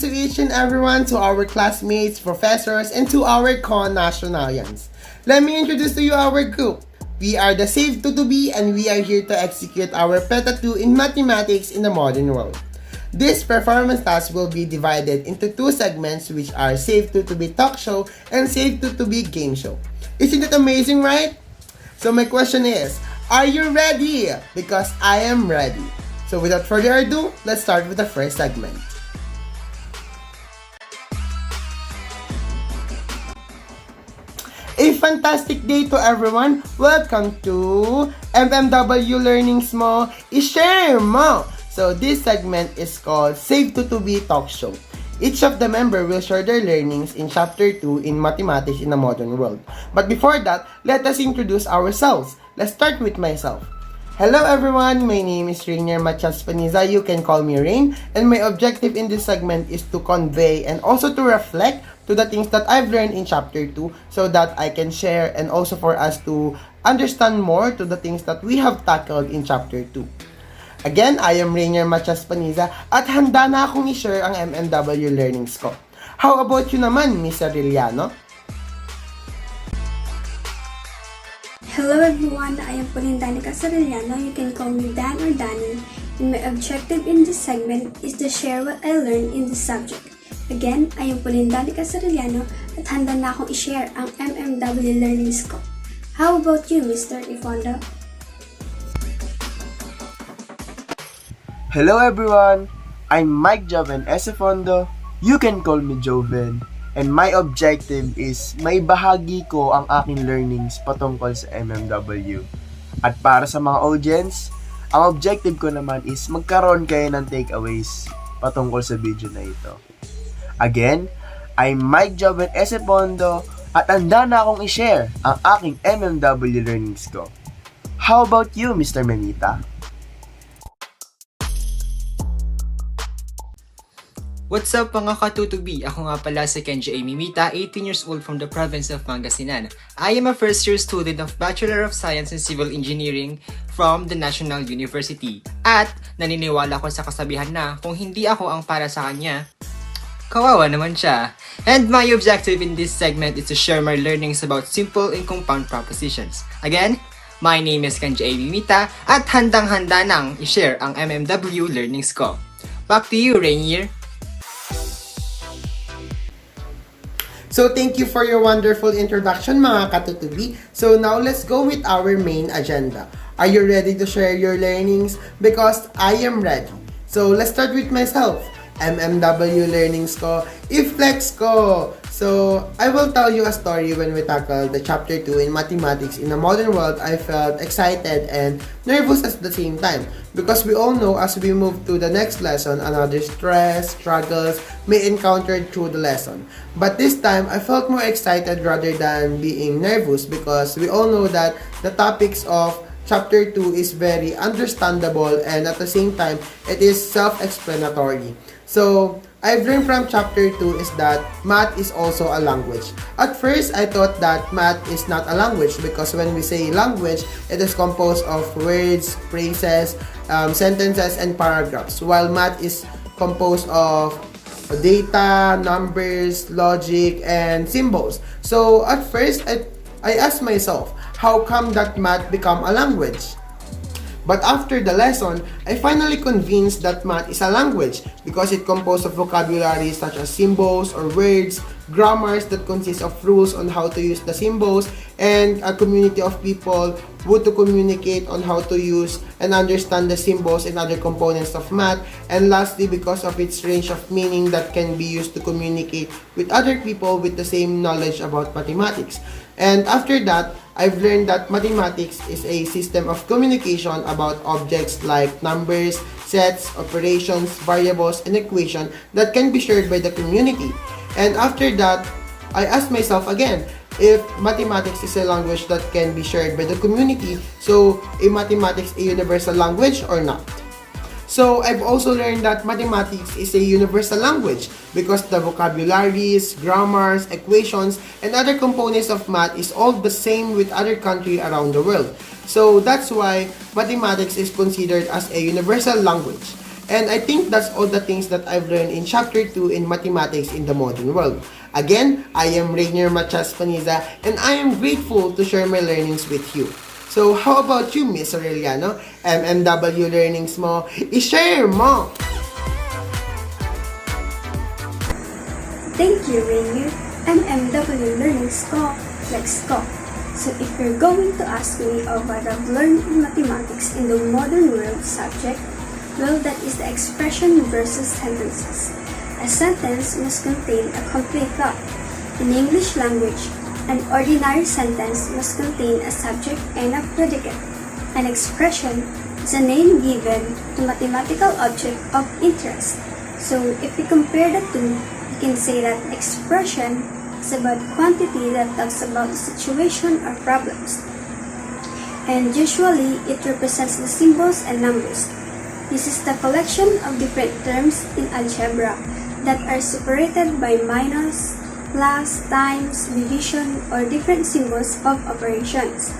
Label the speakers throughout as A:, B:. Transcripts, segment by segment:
A: to each and everyone, to our classmates, professors, and to our co-nationalians. Let me introduce to you our group. We are the CIV22B and we are here to execute our PETA 2 in mathematics in the modern world. This performance task will be divided into two segments, which are CIV22B Talkshow and CIV22B Gameshow. Isn't it amazing, right? So my question is, are you ready? Because I am ready. So without further ado, let's start with the first segment. A fantastic day to everyone! Welcome to MMW Learnings Mo, i-share mo! So this segment is called CIV22B Talk Show. Each of the member will share their learnings in Chapter 2 in Mathematics in the Modern World. But before that, let us introduce ourselves. Let's start with myself. Hello everyone, my name is RAINIER PANIZA. You can call me Rain, and my objective in this segment is to convey and also to reflect to the things that I've learned in Chapter 2 so that I can share and also for us to understand more to the things that we have tackled in Chapter 2. Again, I am RAINIER PANIZA at handa na akong i-share ang MMW learnings ko. How about you naman, Miss CERILLANO?
B: Hello everyone, I am DANICA CERILLANO. You can call me Dan or Dani. And my objective in this segment is to share what I learned in this subject. Again, I am DANICA CERILLANO at handa na akong i-share ang MMW learnings ko. How about you, Mr. EFONDO?
C: Hello everyone, I'm MYKE JOVEN as EFONDO. You can call me Joven. And my objective is may bahagi ko ang aking learnings patungkol sa MMW. At para sa mga audience, ang objective ko naman is magkaroon kayo ng takeaways patungkol sa video na ito. Again, I'm MYKE JOVEN as EFONDO at handa na akong i-share ang aking MMW learnings ko. How about you, Mr. MEMITA?
D: What's up mga ka-Tutubi? Ako nga pala si KENJI MEMITA, 18 years old from the province of Pangasinan. I am a first year student of Bachelor of Science in Civil Engineering from the National University. At naniniwala ko sa kasabihan na kung hindi ako ang para sa kanya, kawawa naman siya. And my objective in this segment is to share my learnings about simple and compound propositions. Again, my name is KENJI MEMITA at handang-handa nang i-share ang MMW learnings ko. Back to you, Rainier.
A: So thank you for your wonderful introduction mga ka-Tutubi. So now let's go with our main agenda. Are you ready to share your learnings? Because I am ready. So let's start with myself. MMW learnings ko, i-flex ko. So I will tell you a story when we tackle the Chapter 2 in Mathematics in the Modern World. I felt excited and nervous at the same time because we all know as we move to the next lesson, another stress, struggles may encountered through the lesson. But this time, I felt more excited rather than being nervous because we all know that the topics of Chapter 2 is very understandable and at the same time, it is self-explanatory. So, I've learned from Chapter 2 is that math is also a language. At first, I thought that math is not a language because when we say language, it is composed of words, phrases, sentences, and paragraphs. While math is composed of data, numbers, logic, and symbols. So, at first, I asked myself, how come that math become a language? But after the lesson, I finally convinced that math is a language because it composed of vocabularies such as symbols or words, grammars that consist of rules on how to use the symbols, and a community of people who to communicate on how to use and understand the symbols and other components of math, and lastly because of its range of meaning that can be used to communicate with other people with the same knowledge about mathematics. And after that, I've learned that mathematics is a system of communication about objects like numbers, sets, operations, variables, and equations that can be shared by the community. And after that, I asked myself again, if mathematics is a language that can be shared by the community, so is mathematics a universal language or not? So I've also learned that mathematics is a universal language because the vocabularies, grammars, equations, and other components of math is all the same with other countries around the world. So that's why mathematics is considered as a universal language. And I think that's all the things that I've learned in Chapter 2 in Mathematics in the Modern World. Again, I am Rainier PANIZA, and I am grateful to share my learnings with you. So, how about you, Miss CERILLANO? MMW learnings mo, i-share mo!
B: Thank you, Rainier. MMW learnings ko, flex ko. So if you're going to ask me of what I've learned in mathematics in the modern world subject, well, that is the expression versus sentences. A sentence must contain a complete thought. In English language, an ordinary sentence must contain a subject and a predicate. An expression is a name given to mathematical object of interest. So if we compare the two, we can say that expression is about quantity that talks about the situation or problems. And usually, it represents the symbols and numbers. This is the collection of different terms in algebra that are separated by minus, plus, times, division, or different symbols of operations.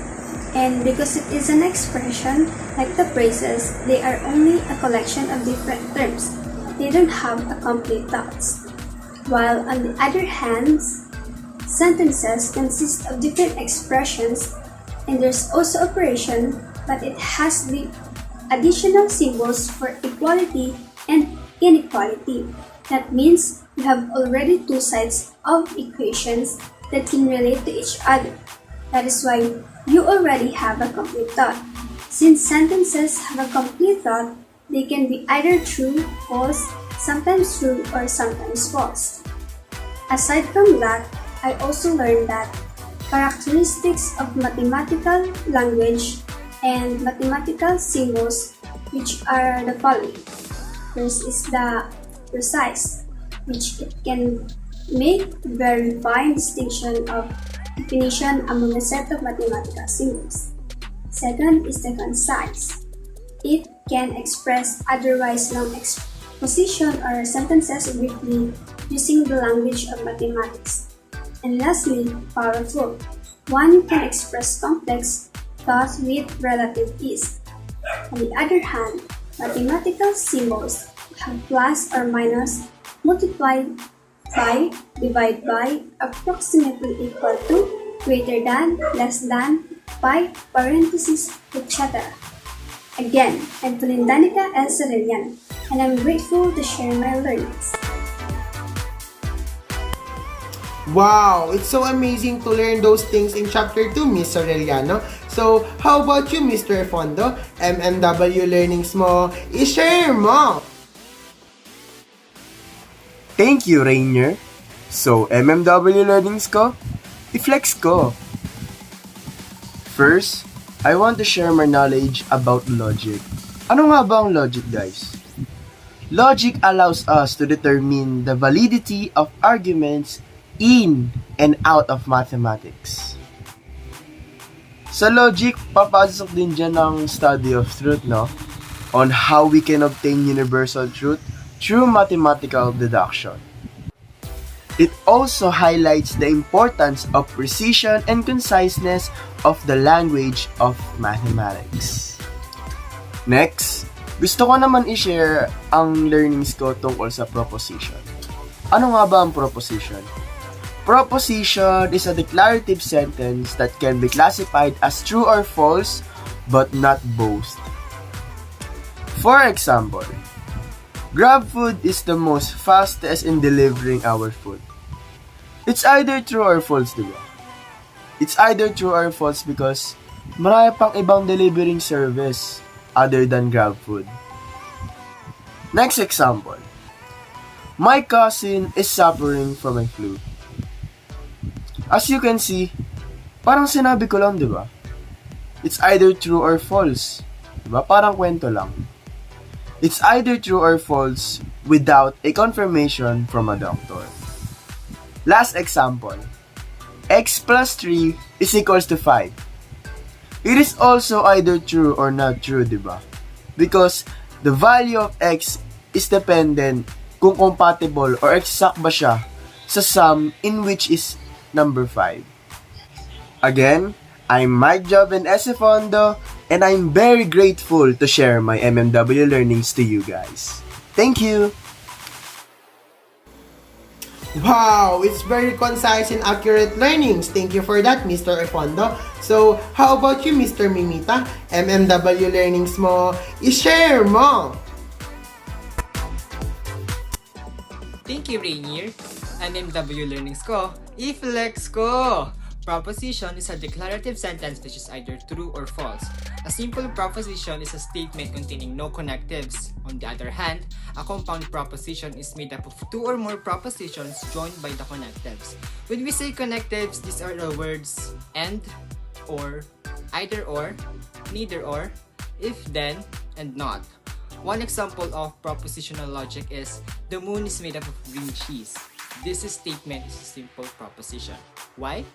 B: And because it is an expression, like the phrases, they are only a collection of different terms. They don't have a complete thoughts. While on the other hand, sentences consist of different expressions, and there's also operation, but it has the additional symbols for equality and inequality. That means you have already two sides of equations that can relate to each other. That is why you already have a complete thought. Since sentences have a complete thought, they can be either true, false, sometimes true, or sometimes false. Aside from that, I also learned that characteristics of mathematical language and mathematical symbols, which are the following. First is the precise, which it can make very fine distinction of definition among a set of mathematical symbols. Second is the concise. It can express otherwise long exposition or sentences briefly using the language of mathematics. And lastly, powerful. One can express complex thoughts with relative ease. On the other hand, mathematical symbols have plus or minus, multiply by, divide by, approximately equal to, greater than, less than, by, parentheses, etc. Again, I'm DANICA and CERILLANO, and I'm grateful to share my learnings.
A: Wow, it's so amazing to learn those things in Chapter 2, Miss CERILLANO. So, how about you, Mr. EFONDO? MMW learnings mo, i-share mo!
C: Thank you, Rainier. So, MMW learnings ko, i-flex ko. First, I want to share my knowledge about logic. Ano nga ba ang logic, guys? Logic allows us to determine the validity of arguments in and out of mathematics. Sa logic, papasok din dyan ang study of truth, no? On how we can obtain universal truth through mathematical deduction. It also highlights the importance of precision and conciseness of the language of mathematics. Next, gusto ko naman i-share ang learnings ko tungkol sa proposition. Ano nga ba ang proposition? Proposition is a declarative sentence that can be classified as true or false, but not both. For example, GrabFood is the most fastest in delivering our food. It's either true or false, diba? It's either true or false because marami pang ibang delivering service other than GrabFood. Next example. My cousin is suffering from a flu. As you can see, parang sinabi ko lang, di ba? It's either true or false. Di ba? Parang kwento lang. It's either true or false without a confirmation from a doctor. Last example. X plus 3 is equals to 5. It is also either true or not true, di ba? Because the value of X is dependent kung compatible or exact ba siya sa sum in which is number 5. Again, I'm Mike Joven EFONDO, and I'm very grateful to share my MMW learnings to you guys. Thank you!
A: Wow, it's very concise and accurate learnings. Thank you for that, Mr. EFONDO. So, how about you, Mr. Memita? MMW learnings mo, i-share mo!
D: Thank you, Rainier. MMW learnings ko, i-flex ko! Proposition is a declarative sentence which is either true or false. A simple proposition is a statement containing no connectives. On the other hand, a compound proposition is made up of two or more propositions joined by the connectives. When we say connectives, these are the words and, or, either or, neither or, if then, and not. One example of propositional logic is, the moon is made up of green cheese. This statement is a simple proposition. Why?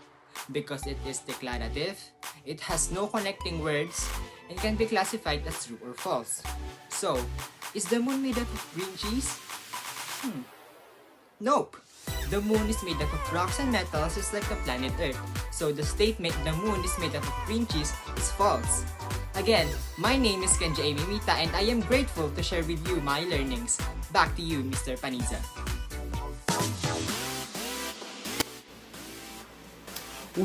D: Because it is declarative, it has no connecting words, and can be classified as true or false. So, is the moon made up of green cheese? Nope! The moon is made up of rocks and metals just like the planet Earth. So the statement the moon is made up of green cheese is false. Again, my name is KENJI MEMITA and I am grateful to share with you my learnings. Back to you, Mr. PANIZA.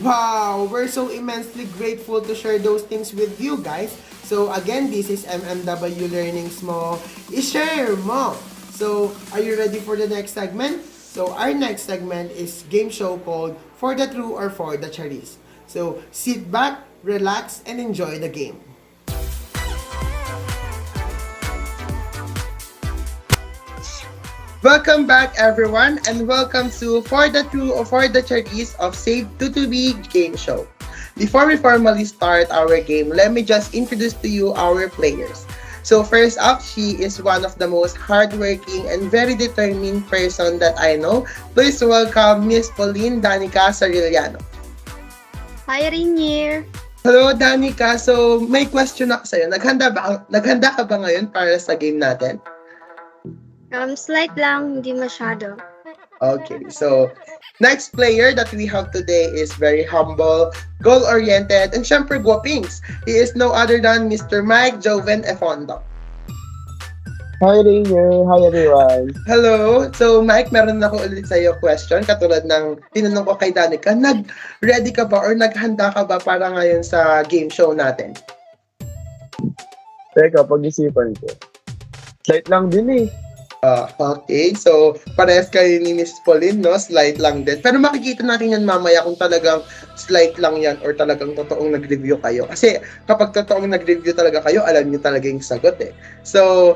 A: Wow, we're so immensely grateful to share those things with you guys. So again, this is MMW Learnings mo, i-share mo. So, are you ready for the next segment? So, our next segment is game show called For the True or For the Chariz. So, sit back, relax, and enjoy the game. Welcome back, everyone, and welcome to For the True or For the Chariz of CIV22B Game Show. Before we formally start our game, let me just introduce to you our players. So first up, she is one of the most hardworking and very determined person that I know. Please welcome Miss POLYN DANICA CERILLANO.
E: Hi, Rainier!
A: Hello, Danica. So, may question ako sa'yo. Naghanda ka ba ngayon para sa game natin?
E: Slight lang, hindi masyado.
A: Okay, so next player that we have today is very humble, goal-oriented, and syempre guwapings. He is no other than Mr. MYKE JOVEN EFONDO.
C: Hi Rainier! Hi everyone!
A: Hello! So Mike, meron ako ulit sa iyo question katulad ng tinanong ko kay Danica. Nag-ready ka ba or naghanda ka ba para ngayon sa game show natin?
C: Teka, pag-isipan ko. Slight lang din eh.
A: Okay, so parehas kayo ni Miss POLYN, no? Slight lang din. Pero makikita natin yan mamaya kung talagang slight lang yan or talagang totoong nag-review kayo. Kasi kapag totoong nag-review talaga kayo, alam niyo talaga yung sagot eh. So,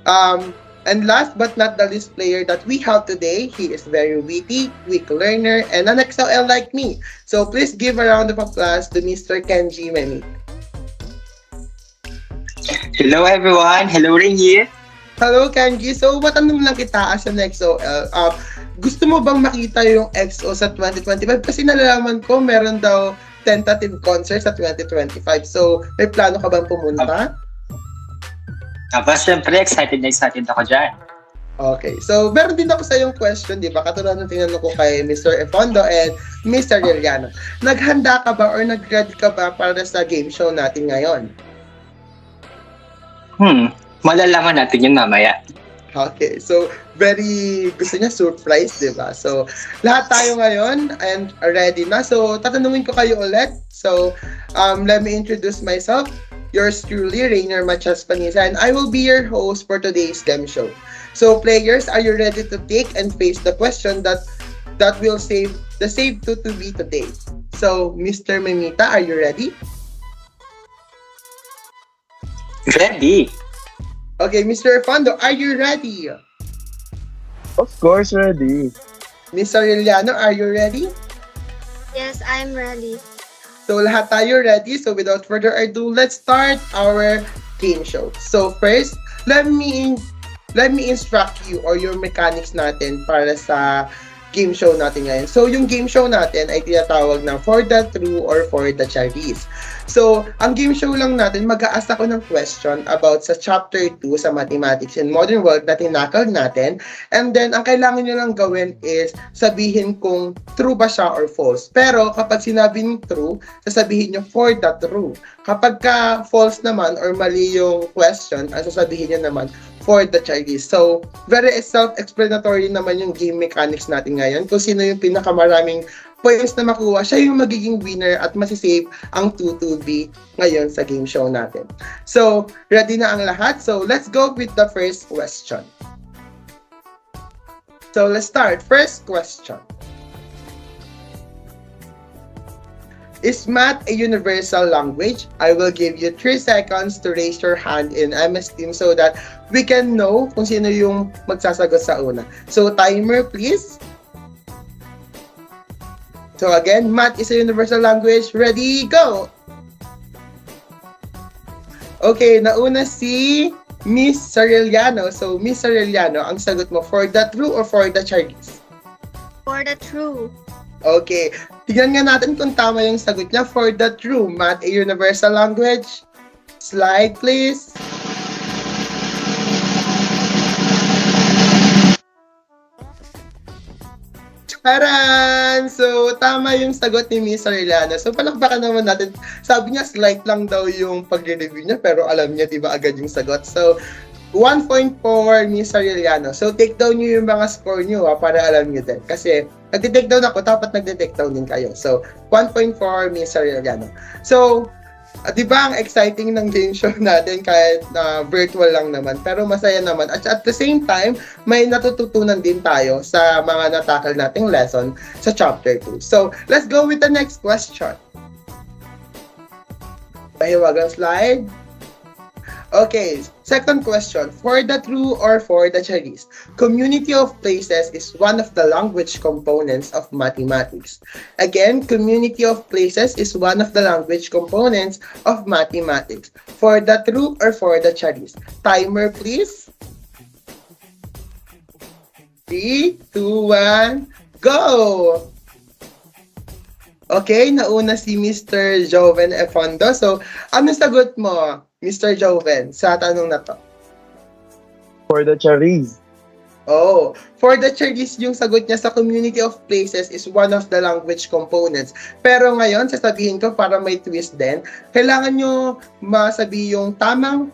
A: and last but not the least player that we have today, he is very witty, quick learner, and an XOL like me. So please give a round of applause to Mr. KENJI MEMITA.
F: Hello everyone! Hello Rainier!
A: Hello, Kenji. So, matanong lang kita as an XOL. Gusto mo bang makita yung XO sa 2025? Kasi nalalaman ko, meron daw tentative concert sa 2025. So, may plano ka bang pumunta?
F: Siyempre, excited ako dyan.
A: Okay. So, meron din ako sa yung question, di ba? Katulad ng tinanong ko kay Mr. EFONDO and Mr. Liliano. Naghanda ka ba or nag-ready ka ba para sa game show natin ngayon?
F: Malalaman natin yun mamaya.
A: Okay, so very gusto niya surprise, di ba? So, lahat tayo ngayon and ready na. So, tatanungin ko kayo ulit. So, let me introduce myself. Yours truly, Rainier PANIZA, and I will be your host for today's game show. So, players, are you ready to take and face the question that will save the CIV22B today? So, Mr. MEMITA, are you ready?
F: Ready!
A: Okay, Mr. EFONDO, are you ready?
C: Of course, ready.
A: Miss CERILLANO, are you ready?
E: Yes, I'm ready.
A: So, lahat tayo ready. So, without further ado, let's start our game show. So, first, let me instruct you or your mechanics natin para sa game show natin ngayon. So, yung game show natin ay tinatawag na For the True or For the Chariz. So, ang game show lang natin, mag-a-ask ako ng question about sa chapter 2 sa Mathematics and Modern World na tinakal natin. And then, ang kailangan nyo lang gawin is sabihin kung true ba siya or false. Pero, kapag sinabi nyo true, sasabihin nyo for the true. Kapag ka false naman or mali yung question, ang sasabihin nyo naman for the Chinese. So, very self-explanatory naman yung game mechanics natin ngayon. Kung sino yung pinakamaraming points na makuha, siya yung magiging winner at masisave ang Tutubi ngayon sa game show natin. So, ready na ang lahat? So, let's go with the first question. So, let's start. First question. Is math a universal language? I will give you 3 seconds to raise your hand in MS Team so that we can know kung sino yung magsasagot sa una. So, timer please. So again, math is a universal language. Ready, go! Okay, nauna si Miss CERILLANO. So, Miss CERILLANO, ang sagot mo, for the true or for the Chinese?
E: For the true.
A: Okay. Tignan nga natin kung tama yung sagot niya. For the true, math a universal language. Slide, please. Taran! So, tama yung sagot ni Miss CERILLANO. So, palakpakan naman natin. Sabi niya, slight lang daw yung pag-review niya, pero alam niya, di ba, agad yung sagot. So, 1 point for Miss CERILLANO. So, take down niyo yung mga score niyo, para alam niyo din. Kasi, nagde-take down ako, dapat nagde-take down din kayo. So, 1 point for Miss CERILLANO. So, di ba, ang exciting ng game show natin kahit na virtual lang naman, pero masaya naman. At the same time, may natututunan din tayo sa mga natakal nating lesson sa chapter 2. So, let's go with the next question. Pahiwagang slide. Okay, second question. For the true or for the Chinese? Community of places is one of the language components of mathematics. Again, community of places is one of the language components of mathematics. For the true or for the Chinese? Timer, please. 3, 2, 1, go! Okay, nauna si Mr. Joven EFONDO. So, ano sagot mo, Mr. Joven, sa tanong na to?
C: For the Chariz.
A: Oh, for the Chinese, yung sagot niya sa community of places is one of the language components. Pero ngayon, sasabihin ko para may twist din, kailangan nyo masabi yung tamang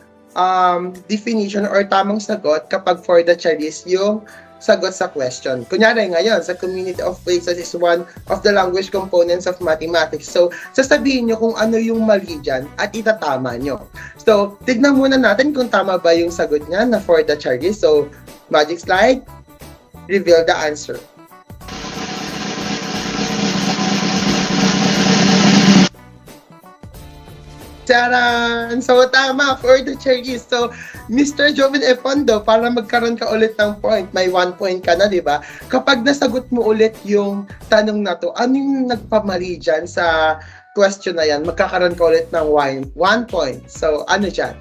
A: definition or tamang sagot kapag for the Chinese yung sagot sa question. Kunyari ngayon, sa community of places is one of the language components of mathematics. So, sasabihin nyo kung ano yung mali dyan at itatama nyo. So, tignan muna natin kung tama ba yung sagot niya na for the Chinese. So, magic slide, reveal the answer. Charan! So, tama, for the Chinese. So, Mr. Joven EFONDO, para magkaroon ka ulit ng point, may 1 point ka na, di ba? Kapag nasagot mo ulit yung tanong na to, ano yung nagpamali dyan sa question na yan? Magkakaroon ka ulit ng 1 point. So, ano dyan?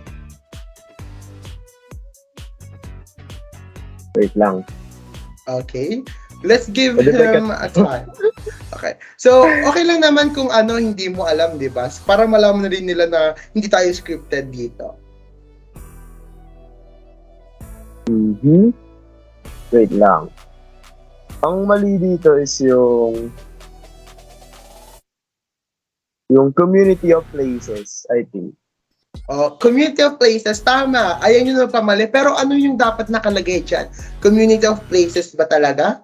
C: Wait lang.
A: Okay. Let's give him a try. Okay. So, okay lang naman kung ano hindi mo alam, di ba? Para malaman na rin nila na hindi tayo scripted dito.
C: Wait lang. Ang mali dito is yung community of places, I think.
A: Oh, community of places, tama. Ayan yung napamali. Pero ano yung dapat nakalagay dyan? Community of places ba talaga?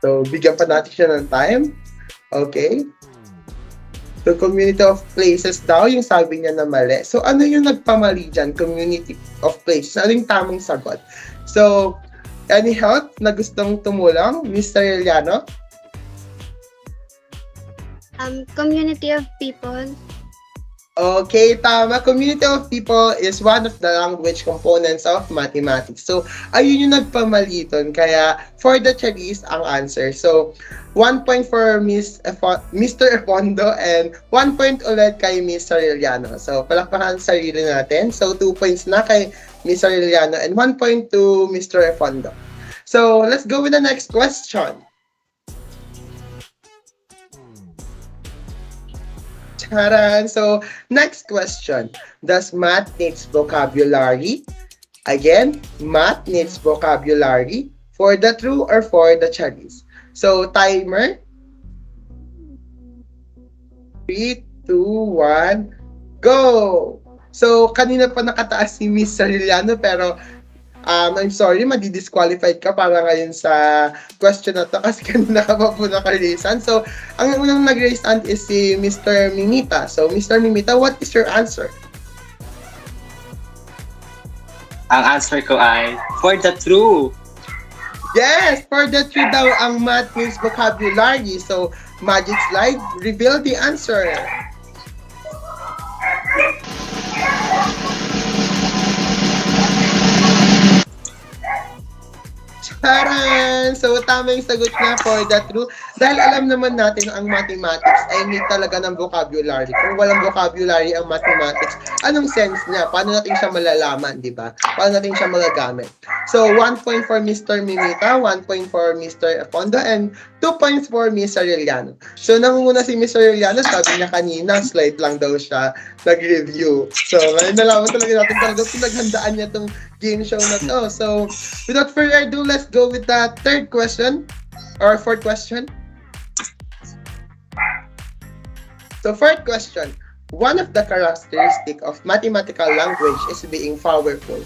A: So, bigyan pa natin siya ng time. Okay. So, community of places daw, yung sabi niya na mali. So, ano yung nagpamali dyan? Community of places. Ano yung tamang sagot? So, any help na gustong tumulong? Mr. Eliano?
E: Community of people.
A: Okay, tama. Community of people is one of the language components of mathematics. So, ayun yung nagpamaliton. Kaya, for the Chinese, ang answer. So, 1 point for Mr. EFONDO and 1 point ulit kay Miss CERILLANO. So, palakpakan sa sarili natin. So, 2 points na kay Miss CERILLANO and 1 point to Mr. EFONDO. So, let's go with the next question. Charan. So, next question. Does math needs vocabulary? Again, math needs vocabulary. For the true or for the Charis. So, timer. 3, 2, 1, go! So, kanina pa nakataas si Miss Cerillano pero I'm sorry, madi-disqualified ka para ngayon sa question na to kasi kanina ka pa po naka-raise hand. So, ang unang nag-raise hand is si Mr. MEMITA. So, Mr. MEMITA, what is your answer?
F: Ang answer ko ay for the true.
A: Yes, for the true daw ang math needs vocabulary. So, magic slide, reveal the answer. Charan! So, tama yung sagot niya for the true. Dahil alam naman natin ang mathematics ay need talaga ng vocabulary. Kung walang vocabulary ang mathematics, anong sense niya? Paano natin siya malalaman, di ba? Paano natin siya magagamit? So, 1 point for Mr. MEMITA, 1 point for Mr. EFONDO, and 2 points for Miss Cerillano. So, nangunguna si Miss Cerillano, sabi niya kanina, slide lang daw siya nag-review. So, ngayon nalaman talaga natin talaga pinaghandaan niya itong game show na to. So, without further ado, let's go with the third question or fourth question. So, fourth question. One of the characteristics of mathematical language is being powerful.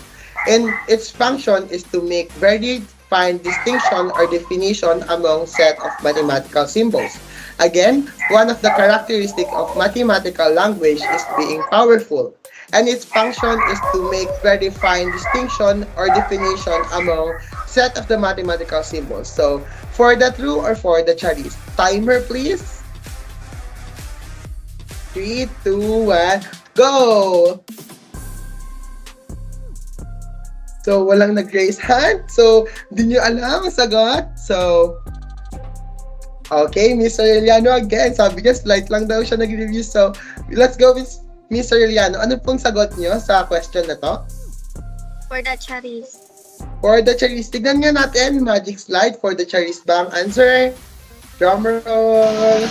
A: And its function is to make very fine distinction or definition among set of mathematical symbols. Again, one of the characteristics of mathematical language is being powerful. And its function is to make very fine distinction or definition among set of the mathematical symbols. So, for the true or for the Charis? Timer, please. 3, 2, 1, go! So, walang nag-raise hand. So, di nyo alam ang sagot. So, okay, Miss Cerillano again. Sabi niya, slight lang daw siya nag-review. So, let's go with Miss Cerillano. Ano pong sagot niyo sa question na to?
E: For the Charis.
A: For the Charis. Tignan nga natin. Magic slide. For the Charis ba ang answer? Drum roll.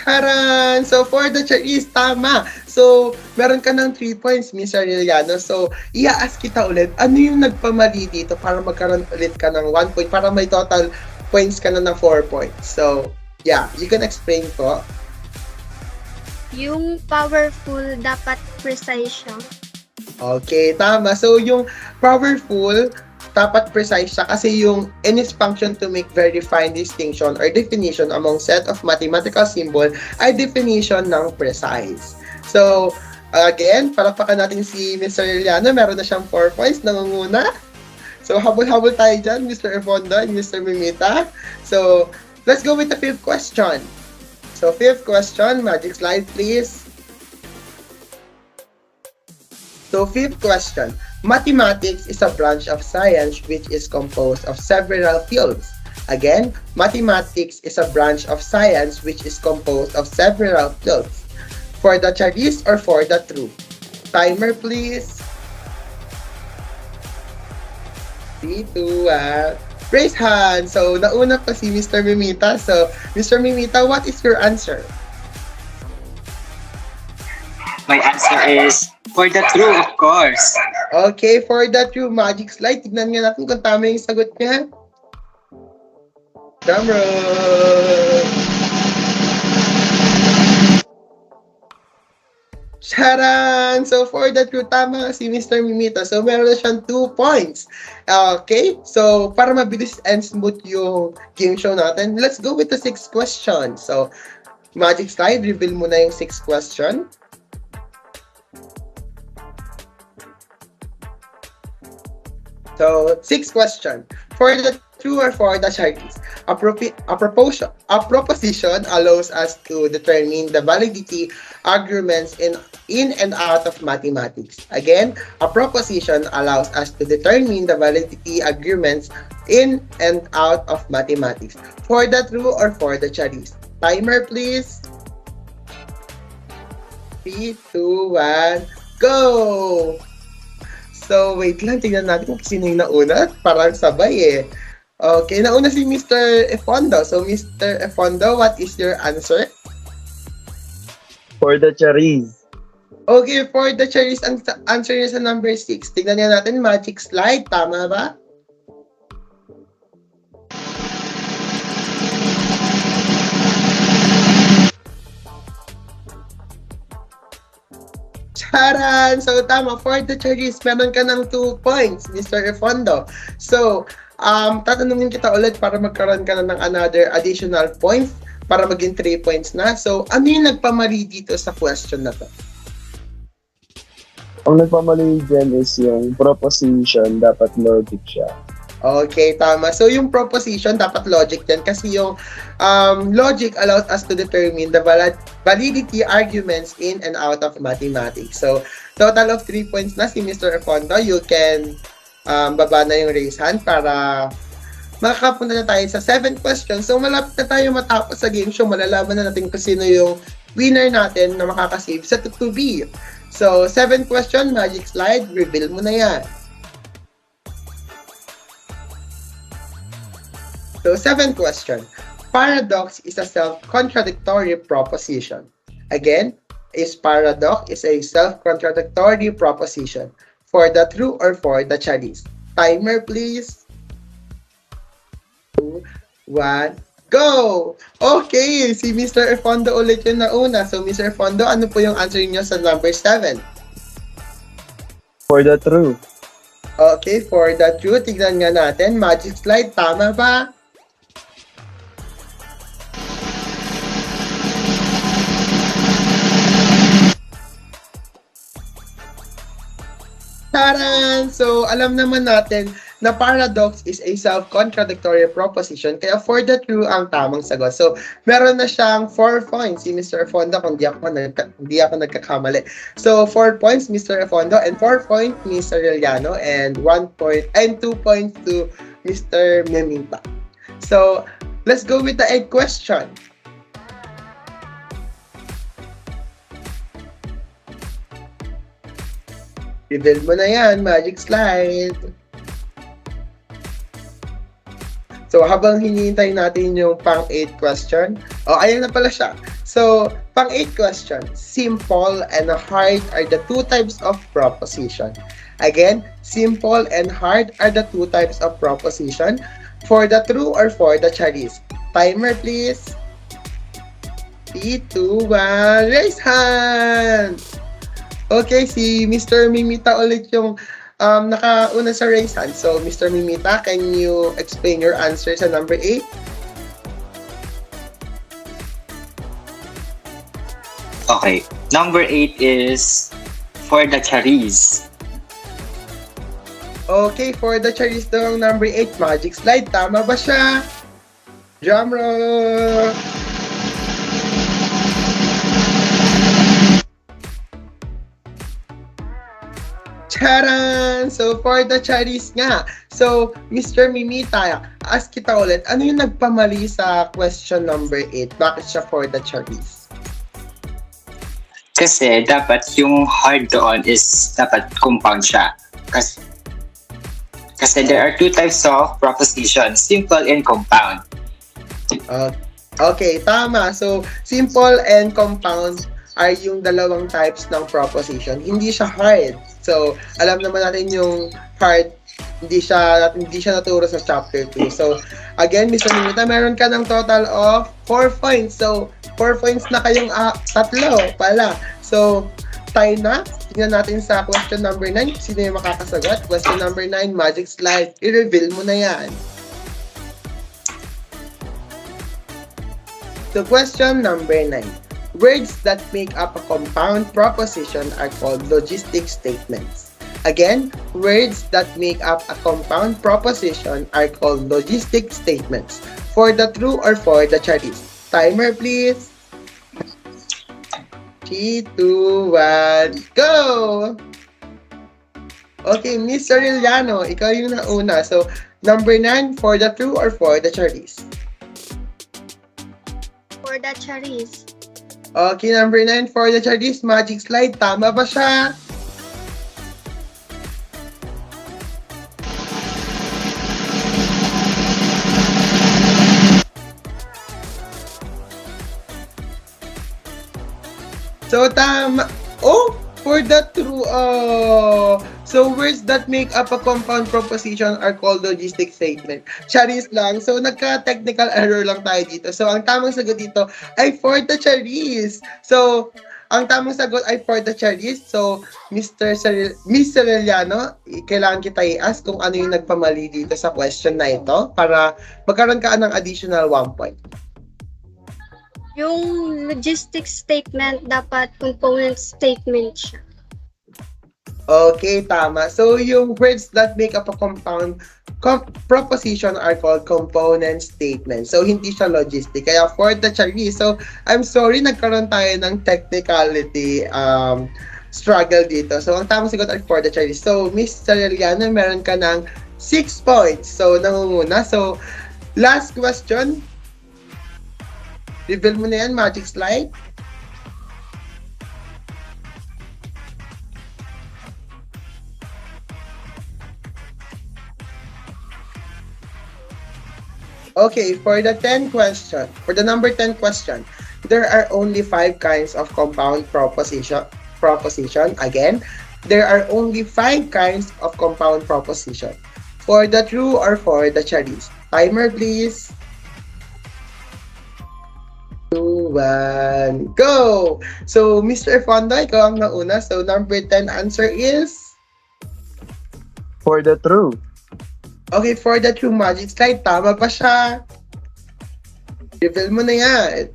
A: Charan! So, for the Charis, tama. So, meron ka ng 3 points, Miss Cerillano. So, i-ask kita ulit, ano yung nagpamali dito para magkaroon ulit ka ng 1 point, para may total points ka na ng 4 points. So, yeah, you can explain po.
E: Yung powerful, dapat precise siya.
A: Okay, tama. So, yung powerful, dapat precise siya kasi yung in its function to make very fine distinction or definition among set of mathematical symbol ay definition ng precise. So, again, palakpakan natin si Mr. Cerillano. Meron na siyang 4 points, nangunguna. So, habol-habol tayo dyan, Mr. EFONDO and Mr. MEMITA. So, let's go with the fifth question. So, fifth question, magic slide please. So, fifth question. Mathematics is a branch of science which is composed of several fields. Again, mathematics is a branch of science which is composed of several fields. For the Charis or for the true? Timer please. 3, 2, 1. Raise hand. So, nauna pa si Mr. MEMITA. So, Mr. MEMITA, what is your answer?
F: My answer is for the true, of course.
A: Okay, for the true magic slide, tignan nga natin kung tama yung sagot niya. Drum roll! Charan! So, for the true, tama si Mr. MEMITA. So, meron na siyang 2 points. Okay, so, para mabilis and smooth yung game show natin, let's go with the 6th question. So, magic slide, reveal mo na yung 6th question. So, 6th question. For the true or for the Charis? A proposition allows us to determine the validity arguments in and out of mathematics. Again, a proposition allows us to determine the validity arguments in and out of mathematics. For the true or for the Charis? Timer please. 3, 2, 1, go! So, wait lang. Tingnan natin kung sino yung nauna. Parang sabay eh. Okay, nauna si Mr. EFONDO. So, Mr. EFONDO, what is your answer?
C: For the Chariz.
A: Okay, for the Charis, ang answer niya sa number 6. Tignan niya natin, magic slide. Tama ba? Charan! So, tama. For the Charis, meron ka ng 2 points, Mr. EFONDO. So, tatanungin kita ulit para magkaroon ka na ng another additional points para maging 3 points na. So, ano yung nagpamali dito sa question na to?
C: Ang nagpamali dyan is yung proposition, dapat logic siya.
A: Okay, tama. So, yung proposition, dapat logic din kasi yung logic allows us to determine the validity arguments in and out of mathematics. So, total of 3 points na si Mr. EFONDO. You can baba na yung raise hand para makakapunta na tayo sa 7th question. So, malapit na tayo matapos sa game show. Malalaman na natin kung sino yung winner natin na makakasave sa Tutubi. So, 7th question, magic slide. Reveal mo na yan. So, 7th question. Paradox is a self-contradictory proposition. Again, paradox is a self-contradictory proposition. For the true or for the chalice. Timer, please. 2, 1, go! Okay, si Mr. EFONDO ulit yung nauna. So, Mr. EFONDO, ano po yung answer niyo sa number 7?
C: For the true.
A: Okay, for the true, tignan nga natin. Magic slide, tama ba? Taran! So, alam naman natin na paradox is a self-contradictory proposition. Kaya for the true ang tamang sagot. So, meron na siyang 4 points si Mr. EFONDO kung di ako nagkakamali. So, 4 points Mr. EFONDO and 4 points Mr. CERILLANO and 1 point and 2 points to Mr. MEMITA. So, let's go with the 8th question. Reveal mo na yan, magic slide. So, habang hinihintay natin yung pang-8 question, ayan na pala siya. So, pang-8 question, simple and hard are the 2 types of proposition. Again, simple and hard are the 2 types of proposition. For the true or for the chalice. Timer, please. 3, 2, 1, raise hand! Okay, si Mr. MEMITA ulit yung nakauna sa raise hand. So, Mr. MEMITA, can you explain your answer sa number 8?
F: Okay. Number 8 is for the chariz.
A: Okay, for the chalice daw ang number 8, magic slide. Tama ba siya? Drum roll! Charan! So, for the chalice nga. So, Mr. MEMITA, ask kita ulit, ano yung nagpamali sa question number 8? Bakit siya for the chalice?
F: Kasi dapat yung hard doon is dapat compound siya. Kasi there are 2 types of proposition, simple and compound.
A: Okay, tama. So, simple and compound are yung dalawang types ng proposition. Hindi siya hard. So, alam naman natin yung hard, hindi siya naturo sa chapter 2. So, again, Mr. MEMITA, meron ka ng total of 4 points. So, 4 points na kayong tatlo pala. So, tayo na. Tingnan natin sa question number 9. Sino yung makakasagot? Question number 9, magic slide. I-reveal mo na yan. So, question number 9. Words that make up a compound proposition are called logistic statements. Again, words that make up a compound proposition are called logistic statements. For the true or for the chalice. Timer, please. 3, 2, 1, go! Okay, Miss CERILLANO, ikaw yung nauna. So, number 9, for the true or for the chalice?
E: For the chariz.
A: Okay, number 9, for the chalice, magic slide. Tama ba siya? So, So, tama. Oh, for the true. Oh. So, words that make up a compound proposition are called logistic statement. Charis lang. So, nagka-technical error lang tayo dito. So, ang tamang sagot dito ay for the charis. So, ang tamang sagot ay for the charis. So, Miss Cerillano, kailangan kita i-ask kung ano yung nagpamali dito sa question na ito para magkaroon ka ng additional 1 point.
E: Yung logistics statement, dapat component statement siya.
A: Okay, tama. So, yung words that make up a compound proposition are called component statements. So, hindi siya logistic. Kaya for the charis, so, I'm sorry, nagkaroon tayo ng technicality struggle dito. So, ang tamang sagot ay for the charis. So, Miss Cerillano, meron ka ng 6 points. So, nangunguna. So, last question. Reveal mo na yan, magic slide. Okay, for the number 10 question, there are only 5 kinds of compound proposition. Again, there are only 5 kinds of compound proposition. For the true or for the charis. Timer, please. 2, 1, go! So, Mr. EFONDO, ikaw ang nauna. So, number 10 answer is?
C: For the true.
A: Okay, for the true magic slide, tama pa siya. Reveal mo na yan.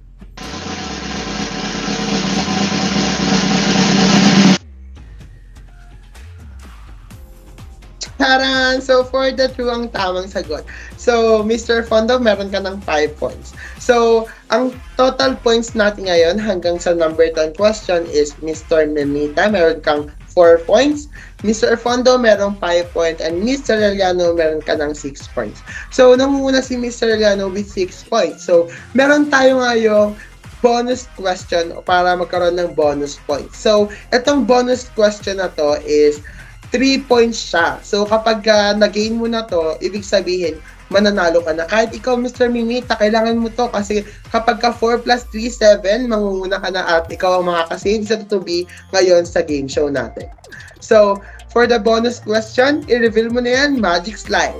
A: Taran! So, for the true ang tamang sagot. So, Mr. Fondo, meron ka ng 5 points. So, ang total points natin ngayon hanggang sa number 10 question is Mr. MEMITA, meron kang 4 points. Mr. Fondo, meron 5 points. And Miss Cerillano, meron ka ng 6 points. So, nangunguna si Miss Cerillano with 6 points. So, meron tayo ngayong bonus question para magkaroon ng bonus points. So, itong bonus question na to is 3 points siya. So, kapag na-gain mo na to, ibig sabihin, mananalo ka na. Kahit ikaw, Mr. MEMITA, kailangan mo to kasi kapag ka 4 plus 3, 7, mangunguna ka na at ikaw ang makakasave sa Tutubi ngayon sa game show natin. So, for the bonus question, i-reveal mo na yan, magic slide.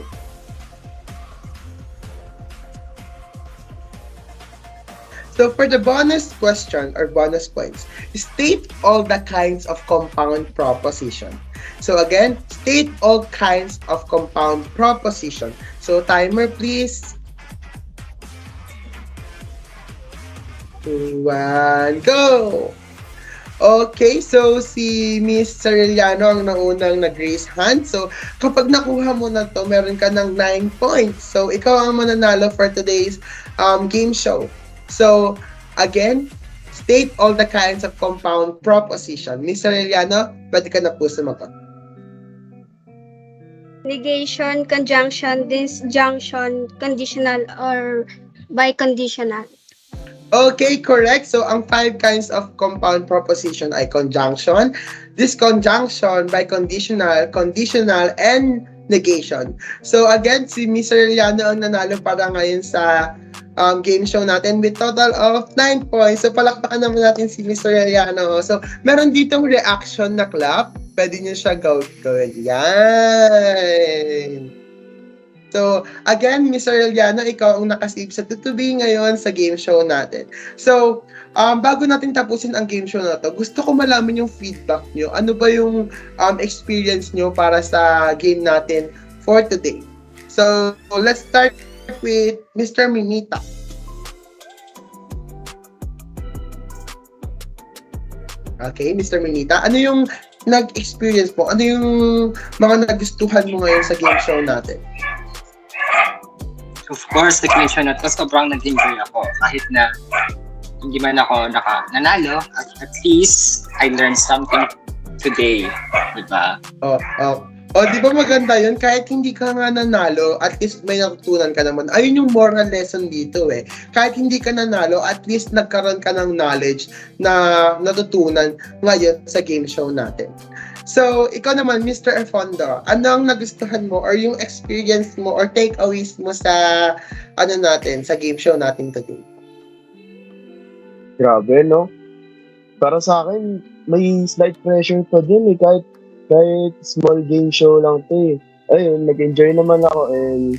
A: So, for the bonus question or bonus points, state all the kinds of compound proposition. So, again, state all kinds of compound proposition. So, timer, please. 2, 1, go! Okay, so si Miss Cerillano ang naunang nag-raise hand. So, kapag nakuha mo na to, meron ka ng 9 points. So, ikaw ang mananalo for today's game show. So, again, state all the kinds of compound proposition. Miss Cerillano, pwede ka na po sumagot.
E: Negation, conjunction, disjunction, conditional, or biconditional.
A: Okay, correct. So, ang 5 kinds of compound proposition ay conjunction, disconjunction, biconditional, conditional, and negation. So, again, si Miss Cerillano ang nanalo para ngayon sa game show natin with total of 9 points. So, palakpakan naman natin si Miss Cerillano. So, meron ditong reaction na clap. Pwede nyo siya gawin. Yan! So, again, Miss Cerillano, ikaw ang nakasave sa Tutubi ngayon sa game show natin. So, bago natin tapusin ang game show na to, gusto ko malaman yung feedback nyo. Ano ba yung experience nyo para sa game natin for today? So, let's start with Mr. MEMITA. Okay, Mr. MEMITA, ano yung nag-experience mo? Ano yung mga nagustuhan mo ngayon sa game show natin?
F: Of course, the question na to, sobrang nag-enjoy ako. Kahit na hindi man ako nanalo, at least I learned something today. Diba?
A: Di ba maganda yun? Kahit hindi ka nga nanalo, at least may natutunan ka naman. Ayun yung moral lesson dito eh. Kahit hindi ka nanalo, at least nagkaroon ka ng knowledge na natutunan ngayon sa game show natin. So, ikaw naman, Mr. EFONDO, anong nagustuhan mo or yung experience mo or takeaways mo sa sa game show natin today?
C: Grabe, no? Para sa akin, may slight pressure pa din eh. Kahit small game show lang to eh. Ayun, nag-enjoy naman ako and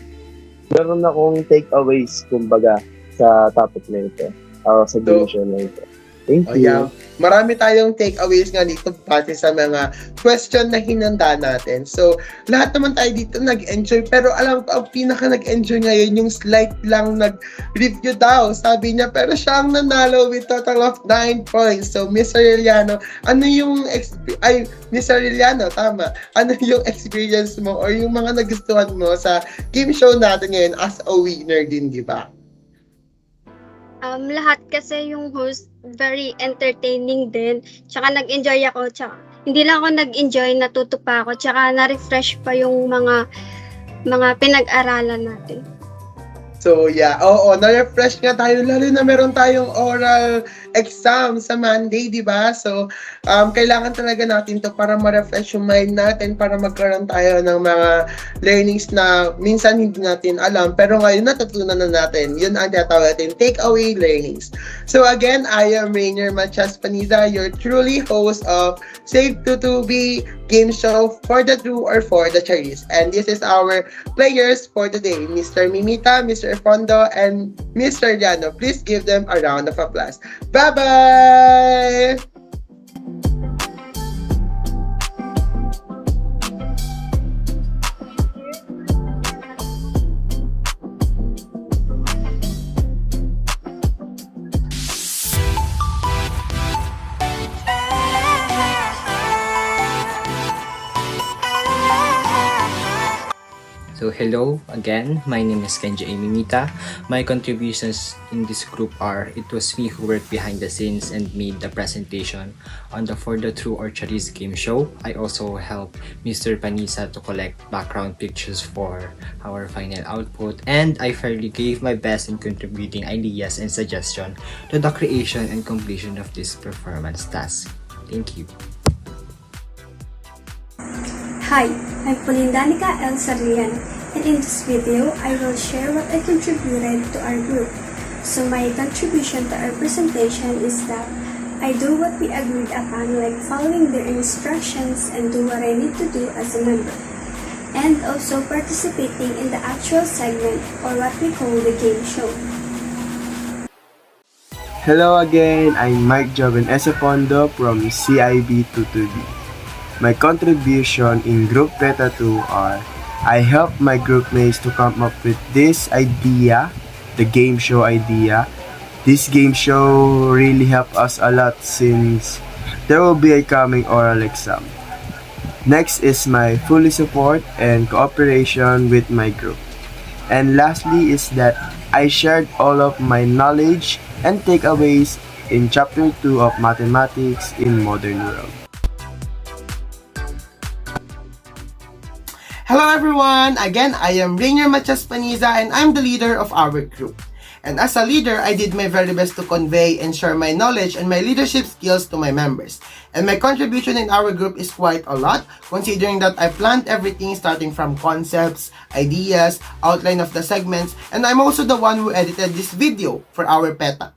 C: meron akong takeaways, kumbaga, sa topic na ito. Sa game show na ito. Thank you.
A: Yeah. Marami tayong takeaways nga dito pati sa mga question na hinanda natin. So, lahat naman tayo dito nag-enjoy. Pero alam ko, ang pinaka nag-enjoy ngayon, yung slight lang nag-review daw. Sabi niya, pero siya ang nanalo with total of 9 points. So, Miss CERILLANO, ano yung Miss CERILLANO, tama. Ano yung experience mo or yung mga nagustuhan mo sa game show natin ngayon as a winner din, di ba?
E: Lahat kasi yung host, very entertaining din. Tsaka nag-enjoy ako. Tsaka, hindi lang ako nag-enjoy, natuto pa ako. Tsaka na-refresh pa yung mga pinag-aralan natin.
A: So, yeah. Oo, na-refresh nga tayo. Lalo na meron tayong oral exam sa Monday, di ba? So, kailangan talaga natin to para ma-refresh yung mind natin, para magkaroon tayo ng mga learnings na minsan hindi natin alam. Pero ngayon, natutunan na natin. Yun ang tinatawag natin, takeaway learnings. So, again, I am Rainier PANIZA, your truly host of CIV22B Gameshow for the True or for the Charis. And this is our players for today, Mr. MEMITA, Mr. EFONDO, and Mr. CERILLANO. Please give them a round of applause. Bye-bye!
D: So hello again, my name is KENJI MEMITA. My contributions in this group are, it was me who worked behind the scenes and made the presentation on the For the True or Charis game show. I also helped Mr. PANIZA to collect background pictures for our final output, and I fairly gave my best in contributing ideas and suggestions to the creation and completion of this performance task. Thank you.
B: Hi, I'm POLYN CERILLANO, and in this video, I will share what I contributed to our group. So my contribution to our presentation is that I do what we agreed upon, like following their instructions and do what I need to do as a member. And also participating in the actual segment, or what we call the game show.
C: Hello again, I'm MYKE JOVEN EFONDO from CIV22B. My contribution in Group PETA 2 are, I helped my groupmates to come up with this idea, the game show idea. This game show really helped us a lot since there will be a coming oral exam. Next is my fully support and cooperation with my group. And lastly is that I shared all of my knowledge and takeaways in Chapter 2 of Mathematics in Modern World.
A: Hello everyone! Again, I am Rainier PANIZA and I'm the leader of our group. And as a leader, I did my very best to convey and share my knowledge and my leadership skills to my members. And my contribution in our group is quite a lot, considering that I planned everything starting from concepts, ideas, outline of the segments, and I'm also the one who edited this video for our PETA.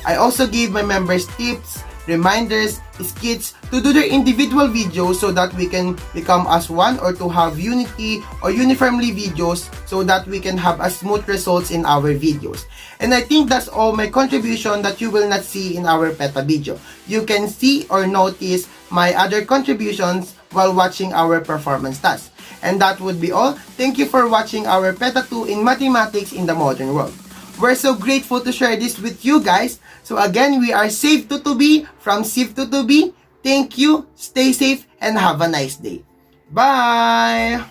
A: I also gave my members tips, reminders, skits to do their individual videos so that we can become as one, or to have unity or uniformly videos so that we can have a smooth results in our videos. And I think that's all my contribution that you will not see in our PETA video. You can see or notice my other contributions while watching our performance task. And that would be all. Thank you for watching our PETA 2 in Mathematics in the Modern World. We're so grateful to share this with you guys. So again, we are CIV22B from CIV22B. Thank you, stay safe, and have a nice day. Bye!